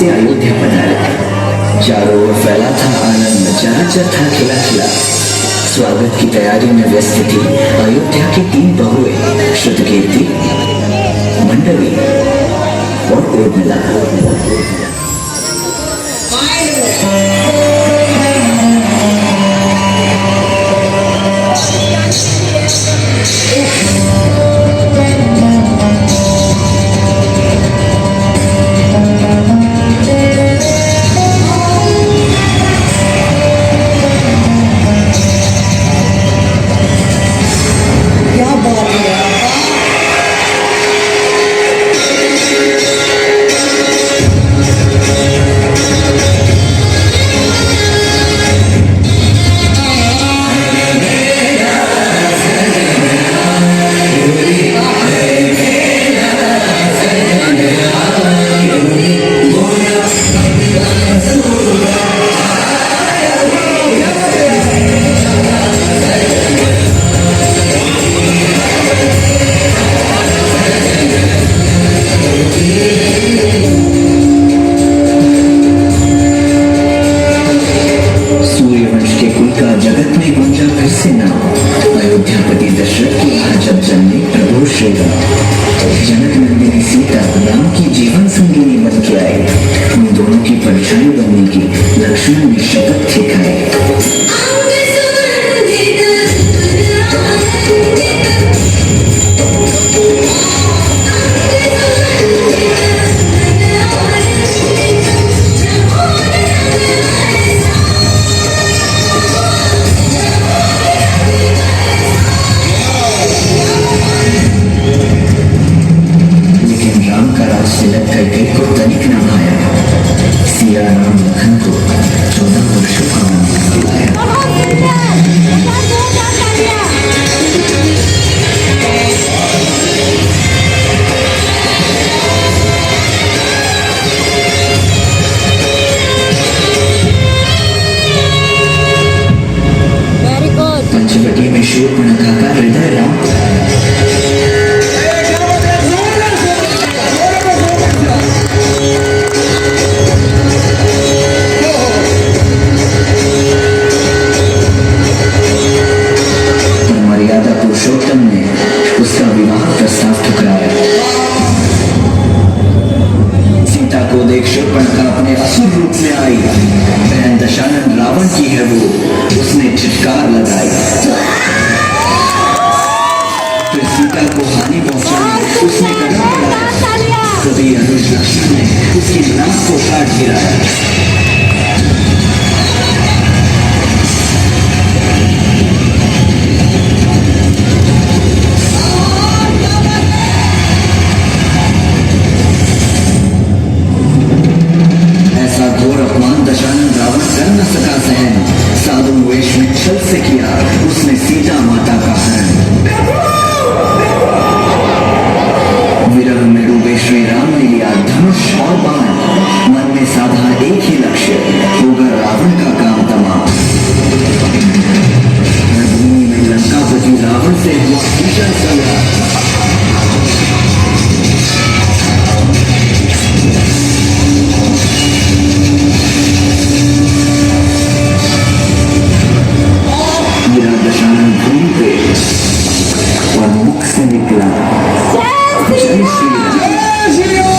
से अयोध्या पधारा। चारों ओर फैला था आनंद, चराचर था खिला खिला। स्वागत की तैयारी में व्यस्त थी अयोध्या की 3 बहुएं, श्रुतकीर्ति, मंडवी और उर्मिला। अयोध्यापति दशरथ की आज जब जन्मे प्रभु श्री राम, जनक नंदिनी सीता राम की जीवन संगिनी बन के आए। उन दोनों की परछाई बनने की लक्ष्मण ने शपथ दिखाई। पंचवटी में शूर्पणखा का हृदय राम मर्यादा पुरुषोत्तम ने उसका विवाह प्रस्ताव ठुकराया। सीता को देख शूर्पणखा अपने असुर रूप में आई। बहन दशानन रावण की है वो, उसने छिटकार लगाई। फिर सीता को हानि पहुंचाने उसने कदम बढ़ाया। तभी अनुज लक्ष्मण ने उसकी नाक को काट गिराया। दशानन रावण कर न सका सहन, साधु वेश में छल से किया उसने सीता माता का हरण। विरह में डूबे श्री राम ने लिया धनुष और बाण, मन में साधा एक ही लक्ष्य, होगा रावण का काम तमाम। भूमि में लंकापति रावण से हुआ भीषण संग्राम। दशानन भूमि पे और मुख से निकला जय श्री राम।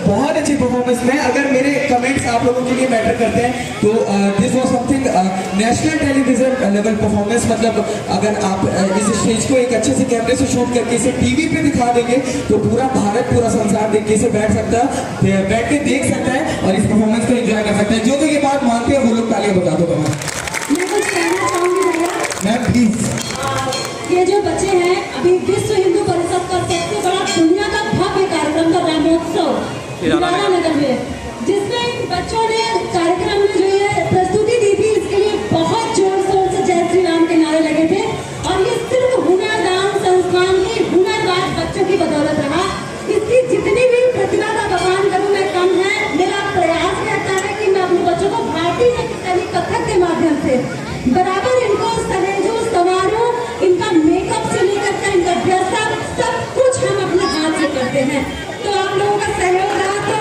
बहुत अच्छी परफॉर्मेंस में। अगर मेरे कमेंट्स आप लोगों के लिए मैटर करते हैं। तो this was something national television level performance, मतलब अगर आप इस स्टेज को एक अच्छे से कैमरे से शूट करके इसे टीवी पे दिखा देंगे तो पूरा भारत, पूरा संसार देख के इसे बैठ सकता है, बैठ के देख सकता है और इस परफॉर्मेंस को एंजॉय कर सकता है। जो भी ये बात मानते हैं वो लोग तालियां बजा दो। मैं कुछ कहना चाहूंगी भैया। Ma'am please. ये जो बच्चे हैं अभी विश्व हिंदू परिषद का सबसे बड़ा दुनिया का भव्य कार्यक्रम का रामोत्सव हिराना नगर में, जिसमें इन बच्चों ने कार्यक्रम में जो ये प्रस्तुति दी थी, इसके लिए बहुत जोर शोर से जय श्री राम के नारे लगे थे और ये सिर्फ हुनरदान संस्थान के हुनरबाज बच्चों की बदौलत रहा। इसकी जितनी भी प्रतिभा का बखान करूं मैं कम है। मेरा प्रयास रहता है कि मैं अपने बच्चों को भारतीय नृत्य कथक के माध्यम से बराबर इनको सहेजो, संवारो, इनका मेकअप से लेकर के इनका ड्रेसअप सब कुछ हम अपने हाथ से करते हैं। तो आप लोगों का सहयोग रहा तो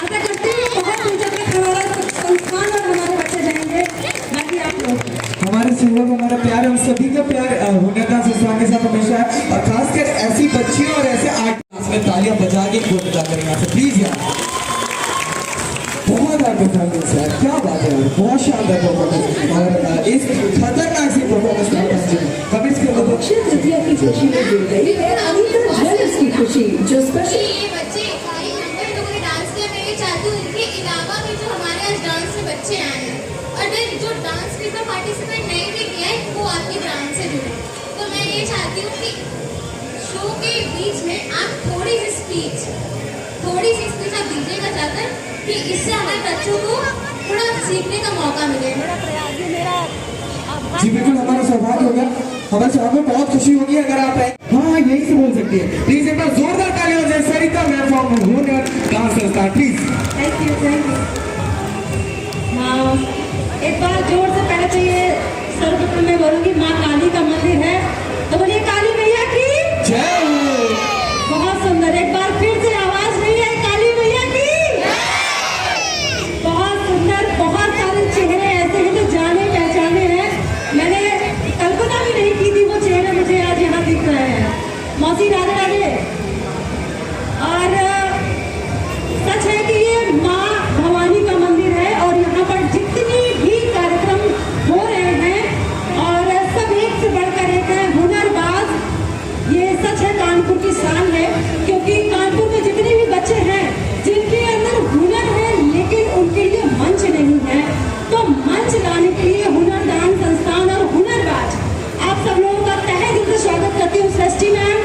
आशा करते हैं बहुत ऊंचा तक हमारा संस्थान और हमारे बच्चे जाएंगे। बाकी आप लोग हमारे सहयोग, हमारा प्यार, हम सभी का प्यार हुनरदान संस्थान के साथ हमेशा है और खासकर ऐसी बच्चियों और ऐसे आर्ट क्लास में तालियां बजा के इनको विदा करेंगे आपसे प्लीज यार। बहुत परफॉर्मेंस है, क्या बात है यार, बहुत शानदार परफॉर्मेंस और इस खतरनाक सी परफॉर्मेंस कमेंट्स के लोगों अक्षय तृतीया की खुशी में जुड़ गई है अनीता ज्वेलर्स की खुशी, जो स्पेशल ये बच्चे खाली नंबर लोगों ने डांस किया, मैं ये चाहती हूँ इनके अलावा भी जो हमारे आज डांस में बच्चे आए हैं और मैं जो डांस क्विज में पार्टिसिपेट नहीं भी किया है वो आपकी ब्रांच से जुड़े। तो मैं ये चाहती हूँ कि शो के बीच में आप थोड़ी सी स्पीच आप दीजिएगा जाकर कि इससे हमारे बच्चों को थोड़ा सीखने का मौका मिले। जी बिल्कुल, हमारा सौभाग्य होगा, हमारे सौभाग्य में बहुत खुशी होगी अगर आप आए। हाँ यही से बोल सकती है। प्लीज एक बार जोरदार तालियां हो जाए सरिता मैम फ्रॉम हुनरदान संस्थान प्लीज। Thank you. हाँ, एक बार जोर से पहले तो ये सर्वप्रथम मैं बोलूंगी माँ काली का मंदिर है, तो बोलिए काली मैया की जय हो। बहुत सुंदर, एक बार फिर से आवाज नहीं है काली मैया की। बहुत सुंदर, बहुत सारे चेहरे ऐसे हैं जो जाने पहचाने हैं, मैंने कल्पना भी नहीं की थी वो चेहरे मुझे आज यहाँ दिख रहे हैं। मौसी राधे राधे। और सच है कि ये माँ भवानी का मंदिर है और यहाँ पर जितनी भी कार्यक्रम हो रहे हैं और सब एक से बढ़कर एक है, हुनरबाज। ये सच है कानपुर की शान है, क्योंकि कानपुर में जितने भी बच्चे हैं जिनके अंदर हुनर है लेकिन उनके लिए मंच नहीं है, तो मंच लाने के लिए हुनरदान संस्थान और हुनरबाज आप सब लोगों का तहे दिल से स्वागत करती हूँ। सृष्टि मैम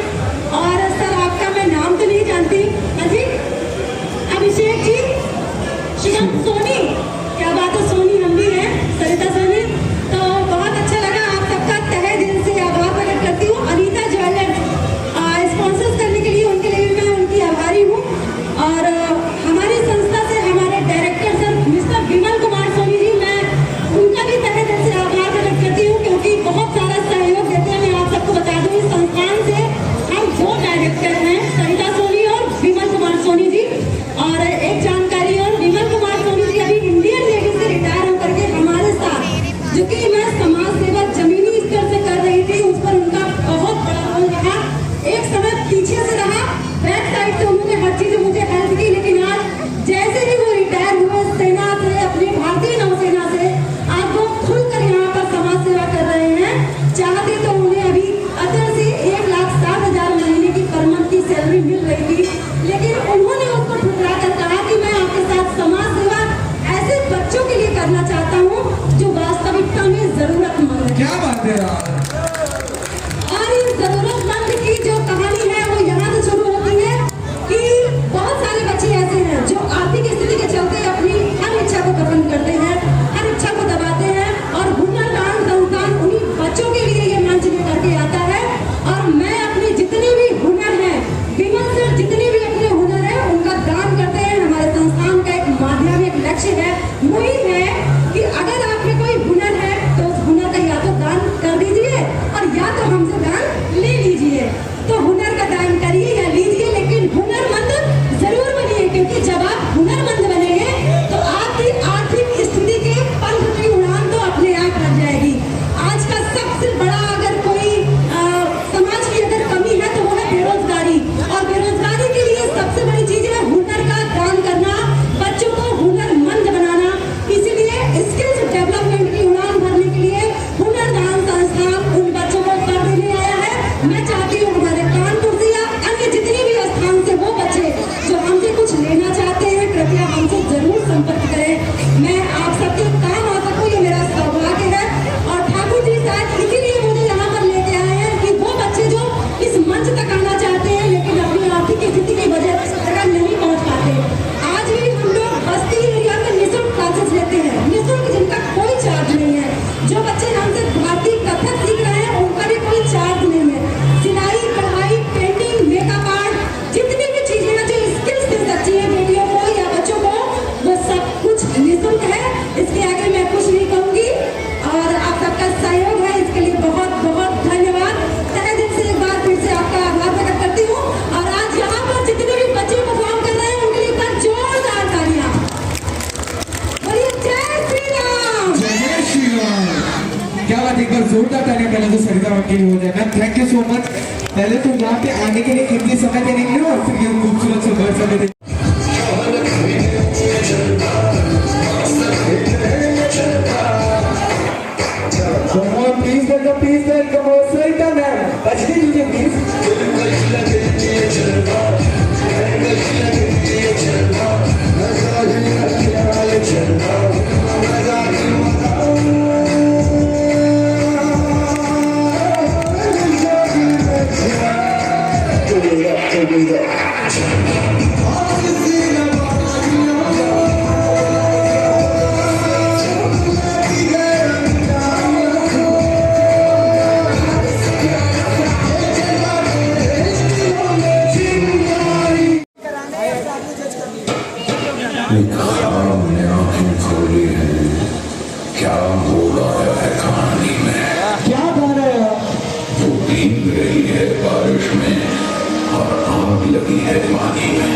और सर आपका मैं नाम तो नहीं जानती, अजी अभिषेक जी, शिवम सोनी, क्या बात है, सोनी हम भी हैं, सरिता सोनी। तो बहुत अच्छा लगा, आप सबका तहे दिल से आभार प्रकट करती हूँ। अनीता ज्वेलर्स स्पॉन्सर्स करने के लिए उनके लिए मैं उनकी आभारी हूँ और हमारी संस्था से हमारे director sir mister Vimal Kumar Soni ji, मैं उनका भी तहे दिल से आभार प्रकट करती हूँ क्योंकि बहुत सारा सहयोग देते हैं। मैं आप सबको बता दूँ इस संस्थान से हम 2 डायरेक्टर हैं, सरिता सोनी और विमल कुमार सोनी जी। और एक जानकारी और, विमल कुमार सोनी जी अभी इंडियन नेवी से रिटायर होकर के हमारे साथ, जो कि मैं समाज सेवा जमीनी स्तर से कर रही थी, उस पर उनका बहुत बड़ा रोल रहा। एक समय पीछे से रहा, बैक साइड से उन्होंने हर चीज मुझे हेल्प की, लेकिन आज जैसे ही वो रिटायर हुए सेना से, अपनी भारतीय नौसेना से, आज वो खुलकर यहाँ पर समाज सेवा कर रहे हैं। चाहते तो उन्हें अभी अदर से 1,07,000 महीने की पर मंथ की सैलरी मिल रही थी, लेकिन उन्होंने उसको ठुकरा कर कहा कि मैं आपके साथ समाज सेवा ऐसे बच्चों के लिए करना चाहता हूँ जो वास्तविकता में जरूरतमंद है। क्या बात है यार। और इस जरूरतमंद की जो कहानी है वो यहाँ से शुरू होती है कि बहुत सारे बच्चे ऐसे हैं जो आर्थिक स्थिति के चलते अपनी हर इच्छा को दफन करते हैं, हर इच्छा को दबाते हैं और हुनरदान संस्थान उन्हीं बच्चों के लिए ये मंच लेकर के आता है। और मैं अपनी जितनी भी हुनर है, विमल सर जितने भी अपने हुनर है उनका दान करते हैं। हमारे संस्थान का एक माध्यम, एक लक्ष्य है, मुहिम है कि अगर आप में कोई हुनर है तो उस हुनर का या तो दान कर दीजिए और या तो हमसे दान ले लीजिए। तो हुनर का दान करिए या लीजिए, लेकिन हुनरमंद जरूर बनिए, क्योंकि जब आप हुनरमंद बनेंगे तो आपकी आर्थिक स्थिति के पंख की उड़ान तो अपने आप लग जाएगी। आज का सबसे बड़ा अगर कोई समाज की अगर कमी है तो वो है बेरोजगारी, और बेरोजगारी के लिए सबसे बड़ी चीज है हुनर का दान करना, बच्चों को हुनरमंद बनाना। आपके लिए हो जाएगा। Thank you so much. पहले तो यहाँ पे आने के लिए कितनी समय देने के लिए और फिर ये खूबसूरत से बड़ा समय देने। Please welcome our Sultan ma'am. Bajli लीजिए please. एक ख्वाब ने आंखें खोली हैं, क्या हो गया है कहानी में। क्या गा रहे हो? वो भीग रही है बारिश में और आग लगी है पानी में।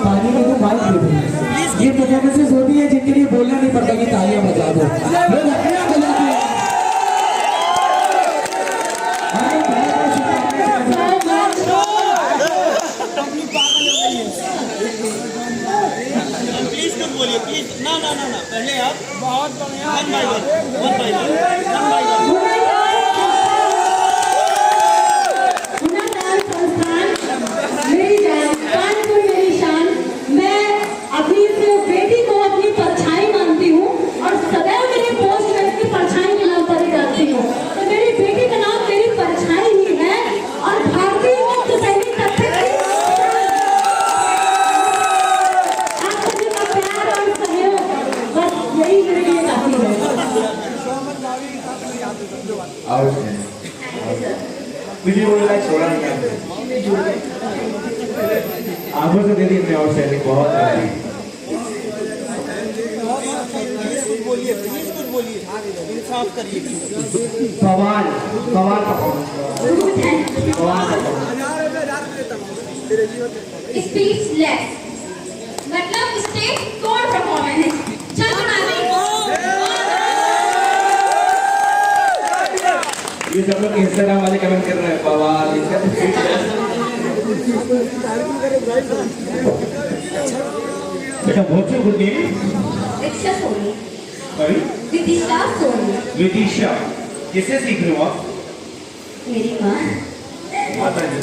पानी में तो माइक दे दो। ये परफॉर्मेंसेस होती है जिनके लिए बोलना नहीं पड़ता कि तालियां बजा दो। लोग अपने आप बजाते हैं। प्लीज कुछ बोलिए प्लीज। ना ना ना ना पहले आप बहुत बढ़िया one by one one by one one by one. हुनर डांस संस्थान मेरी जान कानपुर मेरी शान। मैं अपनी इस बेटी को अपनी परछाई मानती हूँ और सदैव मेरे पोस्ट में इसकी परछाई के नाम पर ही रखती हूँ। तो मेरी बेटी का नाम मेरी परछाई ही है और भारतीय मुक्त सैनिक तक यही मेरे लिए काफी है। मुझे वो लाइक छोड़ा नहीं आंखों से दे दी मैं और सैनिक बहुत प्लीज कुछ बोलिए प्लीज कुछ बोलिए इंसाफ करिए। पवान पवान स्पीचलेस मतलब स्टेज तोड़ परफॉर्मेंस। ये सब लोग इंस्टाग्राम वाले कमेंट कर रहे हैं पवान बेटा बहुत से good name Vidisha Soni. Sorry Vidisha Soni. Vidisha किससे सीख रहे हो आप? मेरी माँ। माता जी।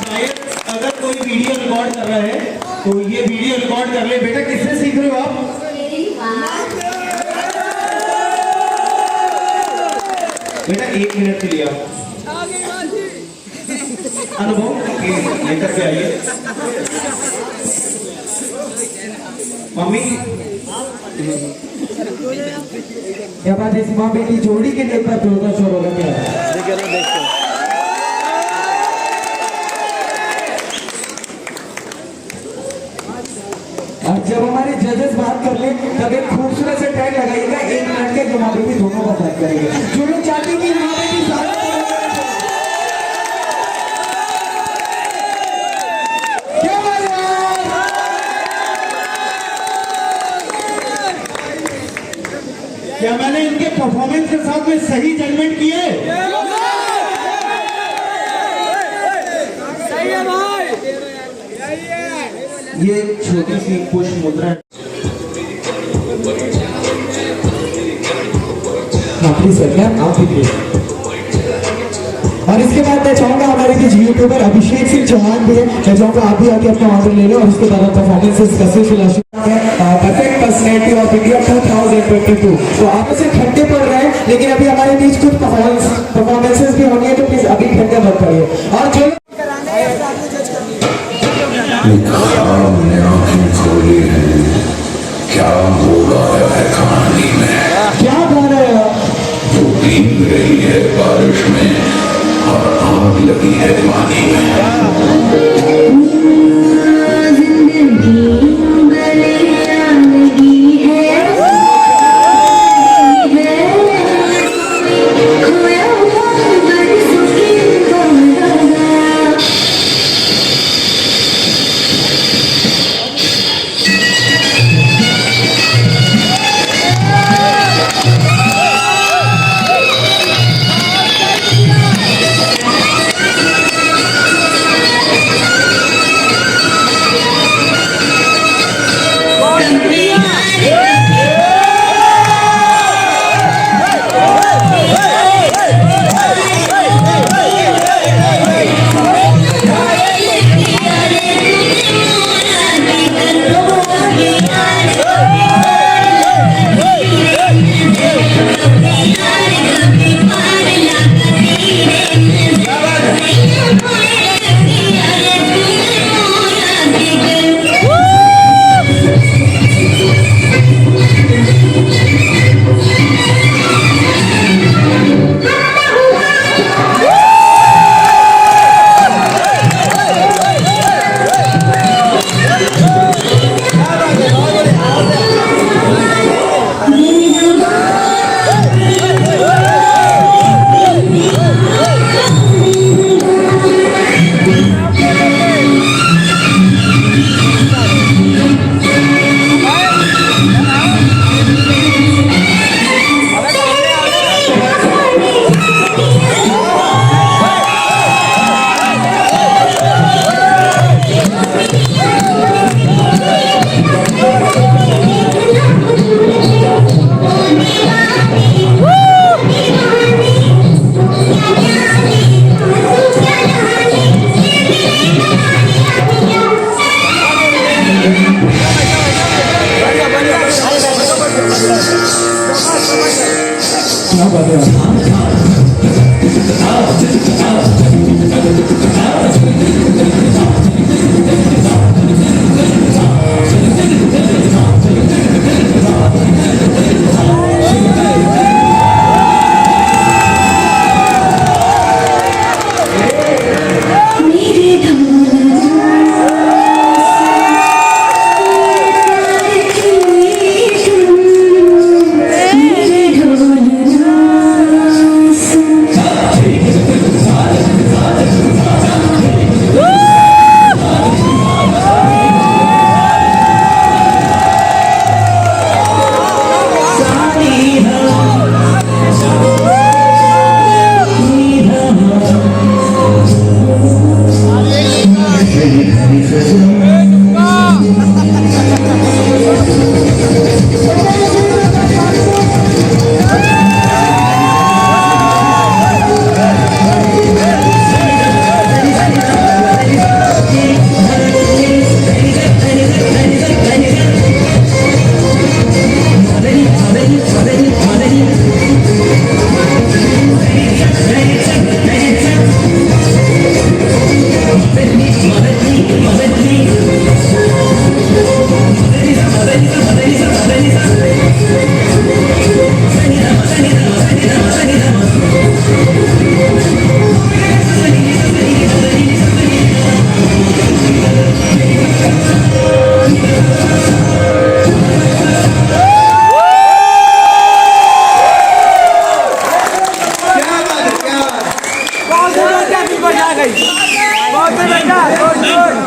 शायद अगर कोई वीडियो रिकॉर्ड कर रहा है तो ये वीडियो रिकॉर्ड कर ले। बेटा किससे सीख रहे हो आप? मेरी माँ। बेटा 1 मिनट के लिए आप अनुभव लेकर के आइए। मम्मी क्या बात है? इस माँ बेटी जोड़ी के लिए इतना जोरदार शोर होगा क्या? और जब हमारे जजेस बात कर ले तब एक खूबसूरत से टैग लगाइएगा 1 मिनट के जो माँ बेटी दोनों का बात करेंगे। जो लोग चाहते हैं कि माँ बेटी सारा क्या बात है? क्या मैंने इनके परफॉर्मेंस के साथ में सही जजमेंट किए? सही है भाई। ये छोटी सी पुष्प मुद्रा है। प्लीज सर क्या आप भी प्लीज। और इसके बाद मैं चाहूंगा हमारे बीच यूट्यूबर अभिषेक सिंह चौहान भी है। मैं चाहूंगा आप भी आके अपना ऑर्डर ले लो और उसके बाद परफॉर्मेंसेस का सिलसिला परफेक्ट पर्सनैलिटी ऑफ इंडिया 2022। तो आप से ठंडे पड़ रहे हैं लेकिन अभी हमारे बीच कुछ परफॉर्मेंसेस भी होनी है तो प्लीज अभी ठंडे मत पड़िए। और जो हमने आंखें खोली हैं, क्या हो रहा है कहानी में? क्या गा रहे हो? वो भीग रही है बारिश में और आग लगी है पानी में।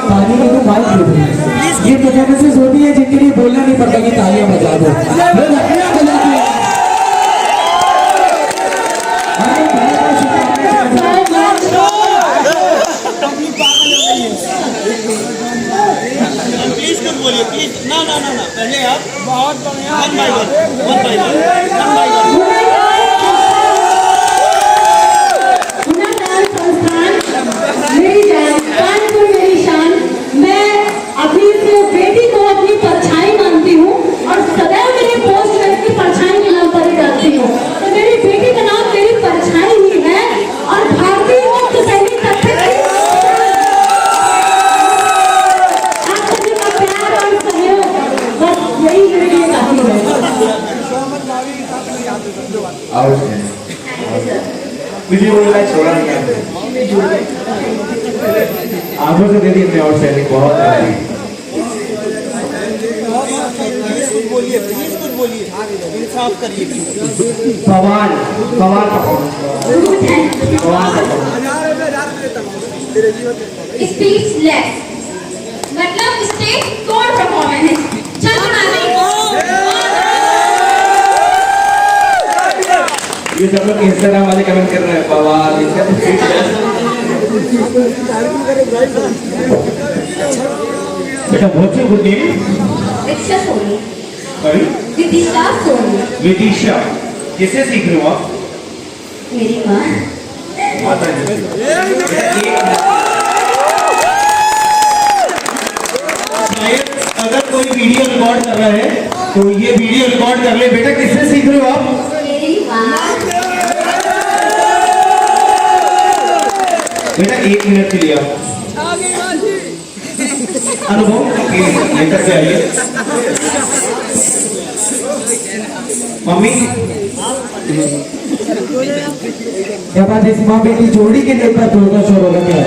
ताली में तो माइक दे दो। ये परफॉर्मेंसेस होती है जिनके लिए बोलना नहीं पड़ता कि तालियां बजा दो। लोग अपने आप बजाते हैं। प्लीज कुछ बोलिए प्लीज। ना ना ना ना पहले आप बहुत बढ़िया वन बाय वन मेरी जान कानपुर मेरी शान। मैं अभी से बेटी को अपनी परछाई मानती हूँ और सदैव मेरी पोस्ट में अपनी परछाई के नाम पर ही डालती हूँ। तो मेरी बेटी का नाम मेरी परछाई ही है और भारतीय मुक्त सैनिक तब तक आप सभी का प्यार और सहयोग बस यही मेरे लिए काफी है। मुझे बोल रहा है छोड़ा नहीं आगों से दे दी मैं और सैनिक बहुत प्लीज कुछ बोलिए इंसाफ करिए। पवान स्पीचलेस मतलब स्टेज तोड़ परफॉर्मेंस है। चल बनाने ये सब लोग इंस्टाग्राम वाले कमेंट कर रहे हैं पवान इसका बेटा बहुत सी good name Vidisha Soni sorry Vidisha Soni Vidisha किससे सीख रहे हो आप मेरी माँ माता जी शायद अगर कोई वीडियो रिकॉर्ड कर रहा है तो ये वीडियो रिकॉर्ड कर ले। बेटा किससे सीख रहे हो आप मेरी माँ बेटा 1 मिनट के लिए आप अनुभव लेकर के आइए। मम्मी क्या बात इस माँ बेटी जोड़ी के लिए जोरदार शोर होगा क्या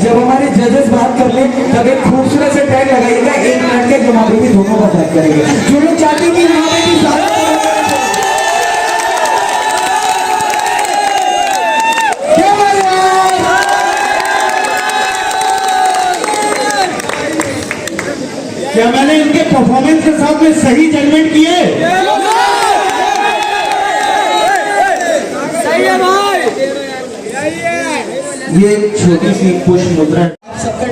जब हमारे जजेस बात कर ले तब एक खूबसूरत से टैग लगाइएगा 1 मिनट के जो माँ बेटी दोनों का बात करेंगे। जो लोग चाहते हैं कि माँ बेटी सारा क्या मैंने इनके परफॉर्मेंस के साथ में सही जजमेंट किए? ये छोटी सी पुश मुद्रा सबका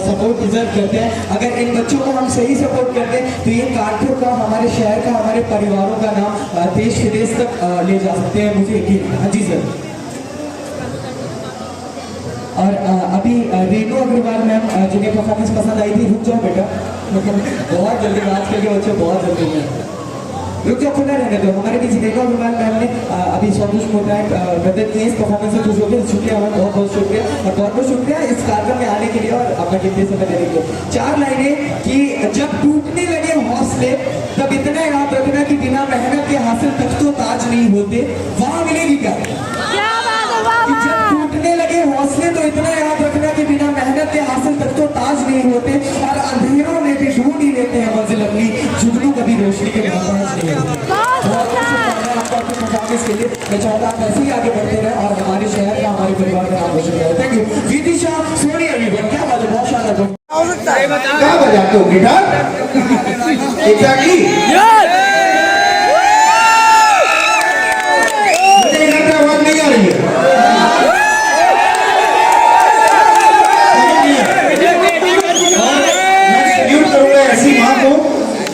सपोर्ट डिजर्व करते हैं। अगर इन बच्चों को हम सही सपोर्ट करते हैं तो ये कानपुर का हमारे शहर का हमारे परिवारों का नाम देश विदेश तक ले जा सकते हैं। मुझे यकीन है। हाँ जी सर। और अभी रेणु अग्रवाल मैम जिन्हें परफॉर्मेंस पसंद आई थी रुक जाओ बेटा बहुत जल्दी आजकल के बच्चे बहुत जल्दी में रुक जाओ खुला रहने दो। हमारे बीच रेणु अग्रवाल मैम ने अभी सब कुछ होता है ब्रदर के इस परफॉर्मेंस से खुश हो गए। शुक्रिया मैम बहुत बहुत शुक्रिया और बहुत बहुत शुक्रिया इस कार्यक्रम में आने के लिए और अपना कीमती समय देने के लिए। 4 लाइनें कि जब टूटने लगे हौसले तब इतना याद रखना कि बिना मेहनत के हासिल तख्तो ताज नहीं होते। वहां मिलेगी क्या जब टूटने लगे हौसले तो इतना याद रखना कि बिना मेहनत के हासिल तक तो ताज नहीं होते और अंधेरों में भी ढूंढ ही लेते हैं मंजिल अपनी जुगनू कभी रोशनी के मोहताज नहीं होते। आपका परफॉर्मेंस के लिए मैं चाहता हूँ ऐसे ही आगे बढ़ते रहे और हमारे शहर का हमारे परिवार का नाम रोशन करें। Thank you Vidisha Soni everyone. क्या बात है बहुत शानदार। क्या बजाते हो गिटार एग्जैक्टली मुझे आवाज नहीं आ रही है।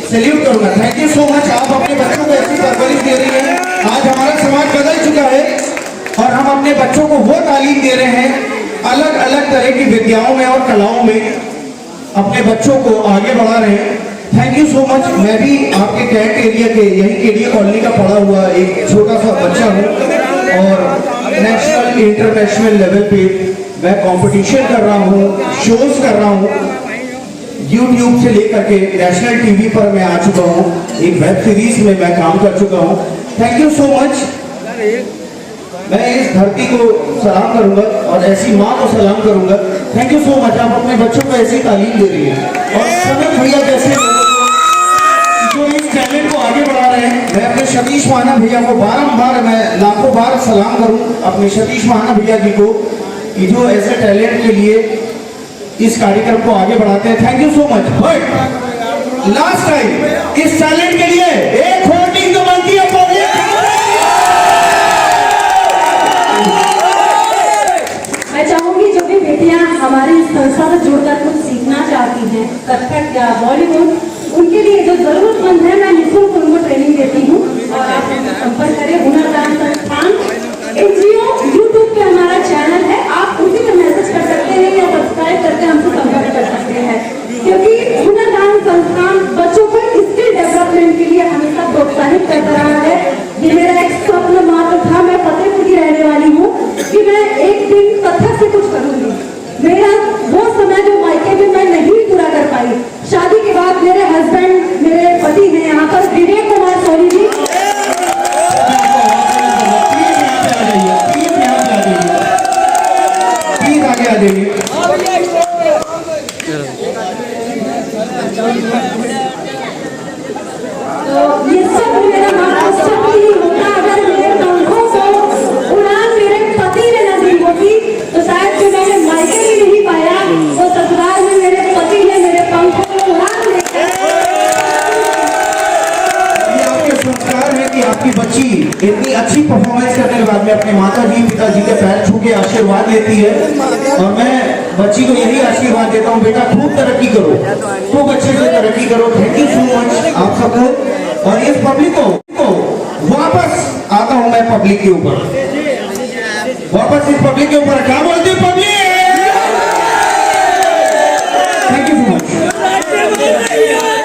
सैल्यूट करूंगा। Thank you so much. आप अपने बच्चों को ऐसी परवरिश दे रही हैं। आज हमारा समाज बदल चुका है और हम अपने बच्चों को वो तालीम दे रहे हैं अलग अलग तरह की विद्याओं में और कलाओं में अपने बच्चों को आगे बढ़ा रहे हैं। Thank you so much. मैं भी आपके कैंट एरिया के यही केडिया कॉलोनी का पढ़ा हुआ एक छोटा सा बच्चा हूँ और नेशनल इंटरनेशनल लेवल पे मैं कंपटीशन कर रहा हूँ, शोज कर रहा हूँ। YouTube से लेकर के नेशनल टीवी पर मैं आ चुका हूँ। एक वेब सीरीज में मैं काम कर चुका हूँ। Thank you so much. मैं इस धरती को सलाम करूंगा और ऐसी माँ को सलाम करूंगा। Thank you so much. आप अपने बच्चों को ऐसी तालीम दे रही है और सभी भैया जैसे जो इस टैलेंट को आगे बढ़ा महाना भैया को बारंबार मैं लाखों बार सलाम करूं अपने सतीश महाना भैया जी को कि जो ऐसे टैलेंट के लिए इस कार्यक्रम को आगे बढ़ाते हैं। Thank you so much. But last time इस टैलेंट के लिए एक होर्डिंग जो बनती है पब्लिक। मैं चाहूंगी जो भी बेटियां हमारी इस संस्था से जुड़कर कुछ सीखना चाहती हैं, कथक या बॉलीवुड, उनके लिए जो जरूरतमंद है मैं निःशुल्क उनको ट्रेनिंग देती हूँ। और आप संपर्क करें हुनर दान संस्थान NGO, यूट्यूब पे हमारा चैनल है, आप उसी पे मैसेज कर सकते हैं या सब्सक्राइब करके हमसे संपर्क कर सकते हैं, क्योंकि हुनर दान संस्थान बच्चों को स्किल डेवलपमेंट के लिए हमेशा प्रोत्साहित करता रहा है। ये मेरा एक स्वप्न मात्र था, मैं फतेहपुर की रहने वाली हूँ, कि मैं एक दिन कथक से कुछ करूंगी। मेरा वो समय जो मायके में मैं नहीं पूरा कर पाई, शादी के बाद मेरे हस्बैंड, मेरे पति हैं यहाँ पर विवेक कुमार सोनी जी, प्लीज आगे आ जाइए। तो ये सब मेरा मात्र स्वप्न ही होता। अगर मेरे पंखों को उड़ान मेरे पति ने न दी होती तो शायद जो मैंने मायके ही नहीं पाया, वो ससुराल में मेरे पति ने मेरे पंखों को उड़ान देकर। ये आपके संस्कार है कि आपकी बच्ची इतनी अच्छी परफॉर्मेंस करने के बाद में अपने माता जी पिताजी के पैर छू के आशीर्वाद लेती है। और मैं बच्ची को यही आशीर्वाद देता हूँ, बेटा खूब तरक्की करो, खूब अच्छे से तरक्की करो। थैंक यू सो मच आप सबको। और इस पब्लिक को वापस आता हूँ मैं पब्लिक के ऊपर, वापस इस पब्लिक के ऊपर। क्या बोलती है पब्लिक?